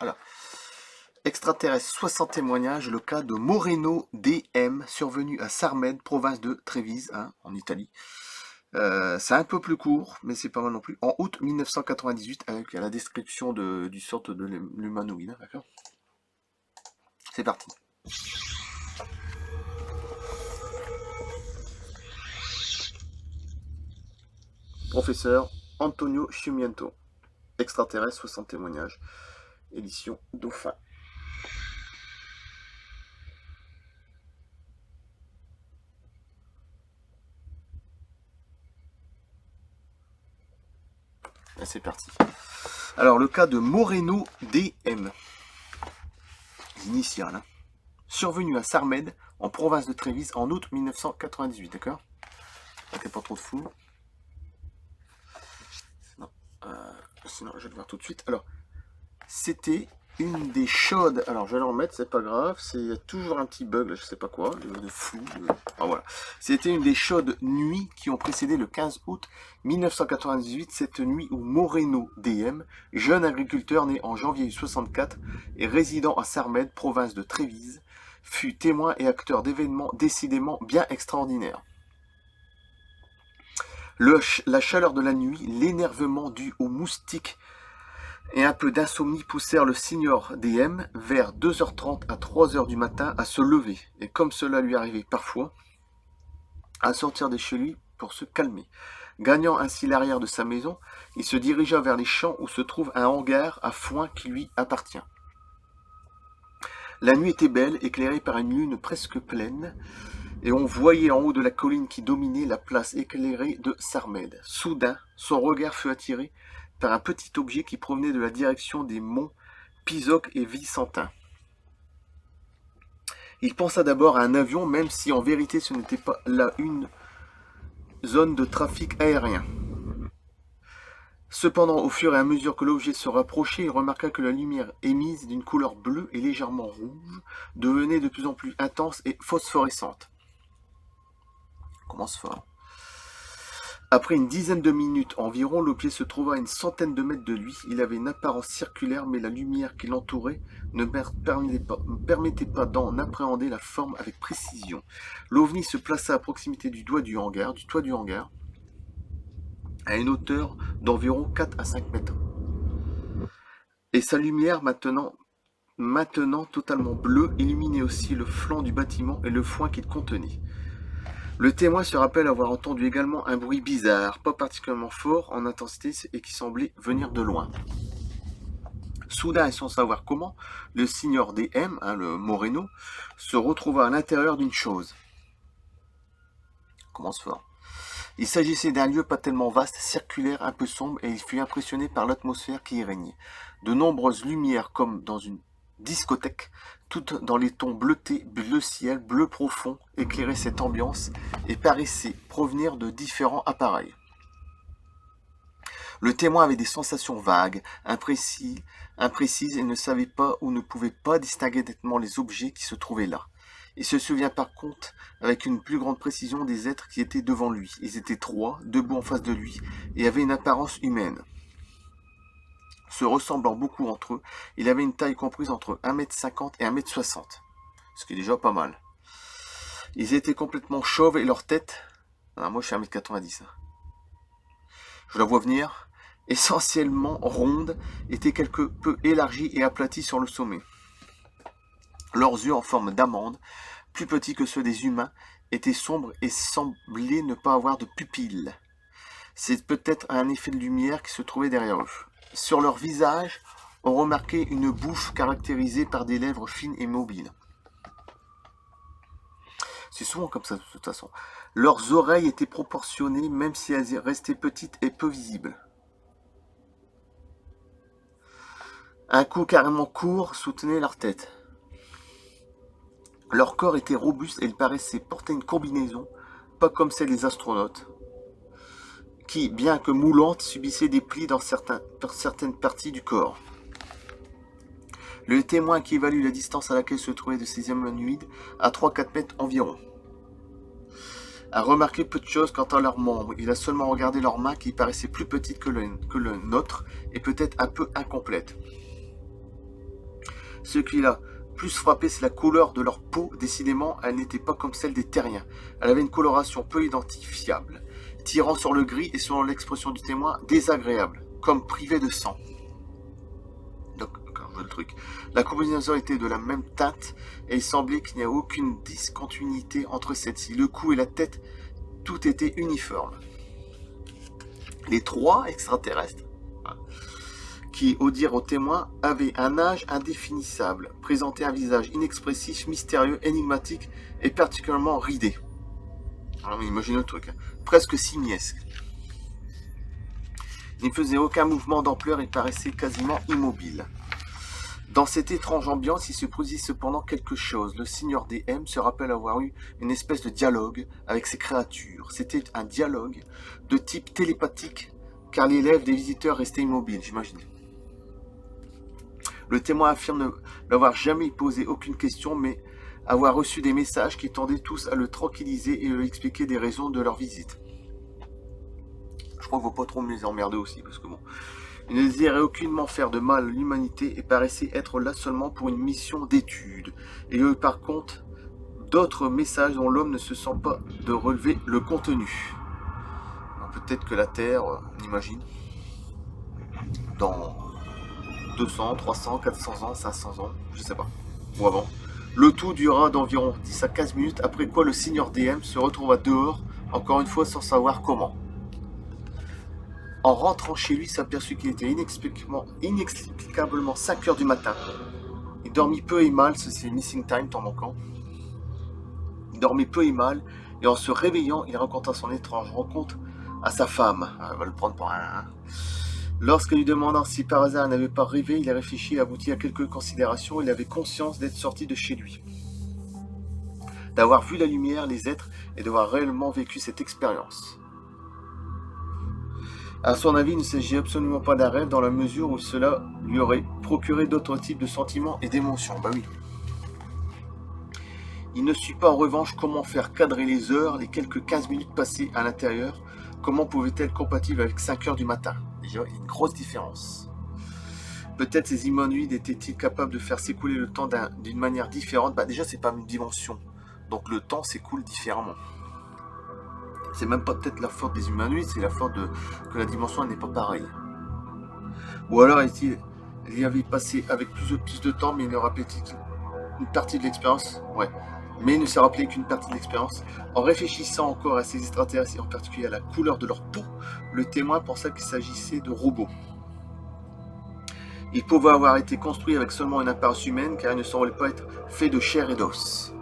Alors, extraterrestre, 60 témoignages, le cas de Moreno DM, survenu à Sarmède, province de Trévise, hein, en Italie. C'est un peu plus court, mais c'est pas mal non plus. En août 1998, avec la description du sorte de l'humanoïde, d'accord. C'est parti. Professeur Antonio Sciumiento, extraterrestre, 60 témoignages, édition Dauphin. Et c'est parti. Alors, le cas de Moreno DM, initial, hein, survenu à Sarmède, en province de Trévise, en août 1998, d'accord. Ok, pas trop de flou. Sinon, je vais le voir tout de suite. Alors, c'était une des chaudes. Alors, je vais le remettre, c'est pas grave. Il y a toujours un petit bug, là, je sais pas quoi, de flou. Ah, voilà. C'était une des chaudes nuits qui ont précédé le 15 août 1998. Cette nuit où Moreno DM, jeune agriculteur né en janvier 64 et résident à Sarmède, province de Trévise, fut témoin et acteur d'événements décidément bien extraordinaires. La chaleur de la nuit, l'énervement dû aux moustiques et un peu d'insomnie poussèrent le signor DM vers 2h30 à 3h du matin à se lever, et comme cela lui arrivait parfois, à sortir de chez lui pour se calmer. Gagnant ainsi l'arrière de sa maison, il se dirigea vers les champs où se trouve un hangar à foin qui lui appartient. La nuit était belle, éclairée par une lune presque pleine, et on voyait en haut de la colline qui dominait la place éclairée de Sarmède. Soudain, son regard fut attiré par un petit objet qui provenait de la direction des monts Pisoc et Vicentin. Il pensa d'abord à un avion, même si en vérité ce n'était pas là une zone de trafic aérien. Cependant, au fur et à mesure que l'objet se rapprochait, il remarqua que la lumière émise d'une couleur bleue et légèrement rouge devenait de plus en plus intense et phosphorescente. Commence fort. Après une dizaine de minutes environ, l'objet se trouva à une centaine de mètres de lui. Il avait une apparence circulaire, mais la lumière qui l'entourait ne permettait pas d'en appréhender la forme avec précision. L'OVNI se plaça à proximité du toit du hangar, à une hauteur d'environ 4 à 5 mètres. Et sa lumière, maintenant totalement bleue, illuminait aussi le flanc du bâtiment et le foin qu'il contenait. Le témoin se rappelle avoir entendu également un bruit bizarre, pas particulièrement fort en intensité et qui semblait venir de loin. Soudain, et sans savoir comment, le signor DM, le Moreno, se retrouva à l'intérieur d'une chose. Commence fort. Il s'agissait d'un lieu pas tellement vaste, circulaire, un peu sombre, et il fut impressionné par l'atmosphère qui y régnait. De nombreuses lumières, comme dans une discothèque, toutes dans les tons bleutés, bleu ciel, bleu profond, éclairaient cette ambiance et paraissaient provenir de différents appareils. Le témoin avait des sensations vagues, imprécises et ne savait pas ou ne pouvait pas distinguer nettement les objets qui se trouvaient là. Il se souvient par contre avec une plus grande précision des êtres qui étaient devant lui. Ils étaient 3, debout en face de lui, et avaient une apparence humaine. Se ressemblant beaucoup entre eux, il avait une taille comprise entre 1m50 et 1m60, ce qui est déjà pas mal. Ils étaient complètement chauves et leur tête, moi je suis 1m90, je la vois venir, essentiellement ronde, était quelque peu élargie et aplatie sur le sommet. Leurs yeux en forme d'amande, plus petits que ceux des humains, étaient sombres et semblaient ne pas avoir de pupilles. C'est peut-être un effet de lumière qui se trouvait derrière eux. Sur leur visage, on remarquait une bouche caractérisée par des lèvres fines et mobiles. C'est souvent comme ça de toute façon. Leurs oreilles étaient proportionnées, même si elles restaient petites et peu visibles. Un cou carrément court soutenait leur tête. Leur corps était robuste et ils paraissaient porter une combinaison, pas comme celle des astronautes, qui, bien que moulante, subissait des plis dans certaines parties du corps. Le témoin qui évalue la distance à laquelle se trouvaient de ces humanoïdes à 3-4 mètres environ a remarqué peu de choses quant à leurs membres. Il a seulement regardé leurs mains qui paraissaient plus petites que le nôtre et peut-être un peu incomplètes. Ce qui l'a plus frappé, c'est la couleur de leur peau. Décidément, elle n'était pas comme celle des terriens. Elle avait une coloration peu identifiable, tirant sur le gris et selon l'expression du témoin, désagréable, comme privé de sang. Donc, quand je vois le truc. La combinaison était de la même teinte et il semblait qu'il n'y a aucune discontinuité entre celles-ci. Le cou et la tête, tout était uniforme. Les 3 extraterrestres, qui, au dire aux témoins, avaient un âge indéfinissable, présentaient un visage inexpressif, mystérieux, énigmatique et particulièrement ridé. Alors, imaginez le truc, presque simiesque. Il ne faisait aucun mouvement d'ampleur et paraissait quasiment immobile. Dans cette étrange ambiance, il se produisit cependant quelque chose. Le Seigneur DM se rappelle avoir eu une espèce de dialogue avec ces créatures. C'était un dialogue de type télépathique, car les lèvres des visiteurs restaient immobiles, j'imagine. Le témoin affirme ne n'avoir jamais posé aucune question, mais avoir reçu des messages qui tendaient tous à le tranquilliser et lui expliquer des raisons de leur visite. Je crois qu'il ne faut pas trop me les emmerder aussi, parce que bon... Il ne désirait aucunement faire de mal à l'humanité et paraissait être là seulement pour une mission d'étude. Il y a eu par contre d'autres messages dont l'homme ne se sent pas de relever le contenu. Peut-être que la Terre, on imagine, dans 200, 300, 400 ans, 500 ans, je sais pas, ou avant. Le tout durera d'environ 10 à 15 minutes, après quoi le Seigneur DM se retrouva dehors, encore une fois sans savoir comment. En rentrant chez lui, s'aperçut qu'il était inexplicablement 5 heures du matin. Il dormit peu et mal, c'est missing time, temps manquant. Il dormit peu et mal, et en se réveillant, il raconta son étrange rencontre à sa femme. Elle va le prendre pour un... Lorsqu'elle lui demanda si par hasard elle n'avait pas rêvé, il a réfléchi et abouti à quelques considérations. Il avait conscience d'être sorti de chez lui, d'avoir vu la lumière, les êtres, et d'avoir réellement vécu cette expérience. À son avis, il ne s'agit absolument pas d'un rêve dans la mesure où cela lui aurait procuré d'autres types de sentiments et d'émotions. Bah oui. Il ne sut pas en revanche comment faire cadrer les heures, les quelques 15 minutes passées à l'intérieur. Comment pouvaient-elles être compatibles avec 5 heures du matin? Déjà, il y a une grosse différence. Peut-être ces humanoïdes étaient-ils capables de faire s'écouler le temps d'une manière différente? Bah déjà, c'est pas une dimension. Donc le temps s'écoule différemment. C'est même pas peut-être la faute des humanoïdes, c'est la faute que la dimension n'est pas pareille. Ou alors il y avait passé avec plus de temps, mais il ne rappelait qu'une partie de l'expérience. Ouais. Mais il ne se rappelait qu'une partie de l'expérience. En réfléchissant encore à ces extraterrestres, et en particulier à la couleur de leur peau, le témoin pensa qu'il s'agissait de robots. Ils pouvaient avoir été construits avec seulement une apparence humaine, car ils ne semblaient pas être faits de chair et d'os.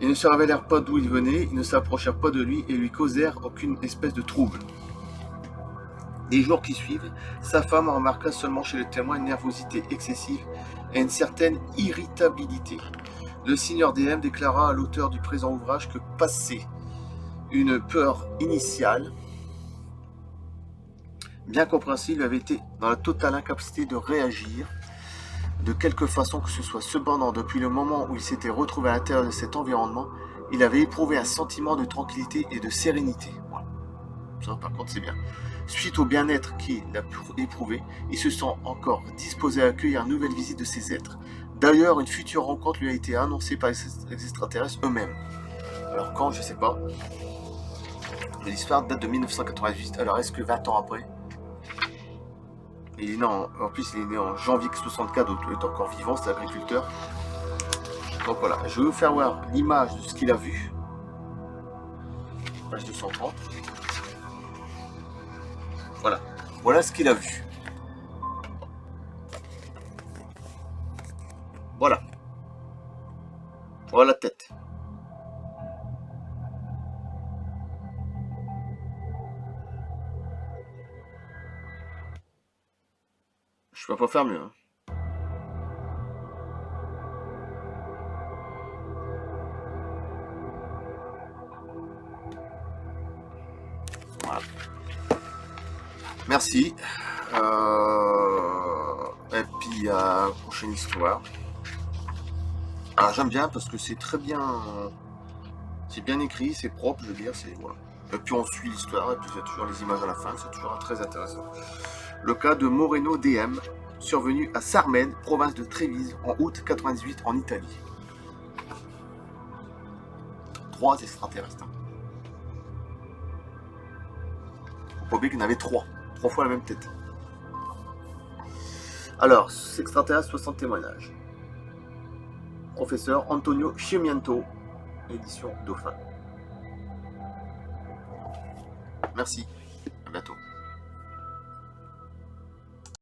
Ils ne se révélèrent pas d'où ils venaient, ils ne s'approchèrent pas de lui et lui causèrent aucune espèce de trouble. Les jours qui suivent, sa femme remarqua seulement chez le témoin une nervosité excessive et une certaine irritabilité. Le Seigneur DM déclara à l'auteur du présent ouvrage que, passé une peur initiale, bien compréhensible, avait été dans la totale incapacité de réagir de quelque façon que ce soit. Cependant, depuis le moment où il s'était retrouvé à l'intérieur de cet environnement, il avait éprouvé un sentiment de tranquillité et de sérénité. Voilà. Ça, par contre, c'est bien. Suite au bien-être qu'il a éprouvé, il se sent encore disposé à accueillir une nouvelle visite de ces êtres. D'ailleurs, une future rencontre lui a été annoncée par les extraterrestres eux-mêmes. Alors quand, je sais pas. L'histoire date de 1998, alors est-ce que 20 ans après? Il est né en plus, il est né en janvier 64, donc il est encore vivant, c'est agriculteur. Donc voilà, je vais vous faire voir l'image de ce qu'il a vu. Page 230. Voilà, voilà ce qu'il a vu. Voilà. Voilà la tête. Je peux pas faire mieux. Hein. Voilà. Merci. Et puis, prochaine histoire. Alors, j'aime bien parce que c'est très bien... C'est bien écrit, c'est propre, je veux dire, c'est... Voilà. Et puis, on suit l'histoire, et puis il y a toujours les images à la fin, c'est toujours très intéressant. Le cas de Moreno DM, survenu à Sarmène, province de Trévise, en août 98 en Italie. 3 extraterrestres. Faut pas oublier qu'il y en avait 3 fois la même tête. Alors, extraterrestre, 60 témoignages. Professeur Antonio Cimiento, édition Dauphin. Merci, à bientôt.